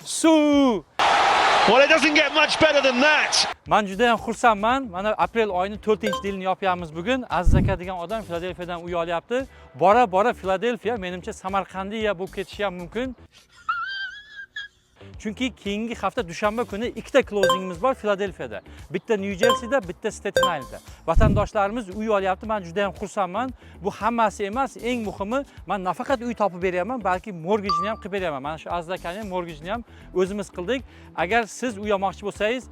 Suv. Well, it doesn't get much better than that. Men juda ham xursandman. Mana aprel oyining 4-yilini yopyapmiz bugun. Aziz aka degan odam Filadelfiyadan uy olyapti. Bora Filadelfiya menimcha Samarqandiya bo'lib ketishi ham mumkin. Chunki keyingi hafta dushanba kuni ikkita closingimiz bor Filadelfiyada. Bitta New Jerseyda, bitta Staten Islandda. Vatandoshlarimiz uy olyapti. Men juda ham xursandman. Bu hammasi emas, eng muhimi men nafaqat uy topib beryapman, balki mortgage-ni ham qilib beryapman. Mana shu Aziz akaning mortgage-ni ham o'zimiz qildik. Agar siz uy olmoqchi bo'lsangiz,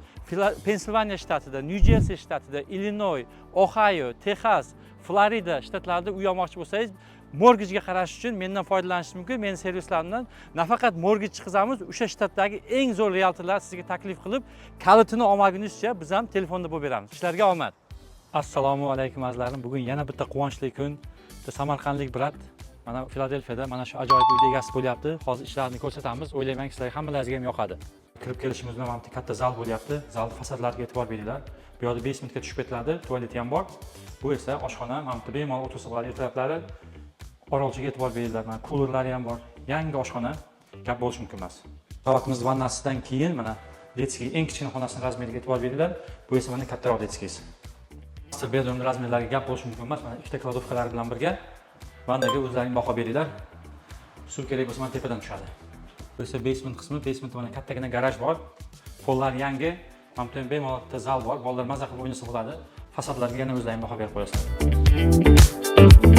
Pensilvaniya shtatida, New Jersey shtatida, Illinois, Ohio, Texas, Florida shtatlarida uy olmoqchi bo'lsangiz, mortgage-ga qarash uchun mendan foydalanishingiz mumkin. Mening servislarimdan nafaqat mortgage chiqizamiz, o'sha shtatdagi eng zo'r realtorlar sizga taklif qilib, kalitini olmagunizcha biz ham telefonda bo'lib beramiz. Ishlarga omad. Assalomu alaykum azizlarim. Bugun yana bitta quvonchli kun. Samarqandlik brat mana Filadelfiyada mana shu ajoyib uyda egasi bo'lyapti. Hozir ishlarini ko'rsatamiz. O'ylayman sizlarga hammalaringizga ham yoqadi. Kirib kelishimiz bilan mana katta zal bo'lyapti. Zal fasadlariga e'tibor beringlar. Bu yerda basementga tushib ketiladi, tualeti ham bor. Bu esa oshxona, mana bu bemalol o'tirsa bo'ladi ertalablari. Orolchiga e'tibor beringlar. Mana kulerlari ham bor. Yangi oshxona, gap bo'lishi mumkin emas. Qavatimiz vannasidan keyin mana detski eng kichkina xonasining razmeriga e'tibor beringlar. Bu esa mana kattaroq detskisi. Master bedroom razmerlariga gap bo'lishi mumkin emas. Mana ikkita kladovkalari bilan birga vannaga o'zlaring baho beringlar. Suv kerak bo'lsa mana tepadan tushadi. Bu esa basement qismi. Basementda mana kattagina garaj bor. Pollar yangi. Mana bu bemalol zal bor. Bolalar maza qilib o'ynasa bo'ladi. Fasadlarga yana o'zlaring baho berib qo'yasizlar.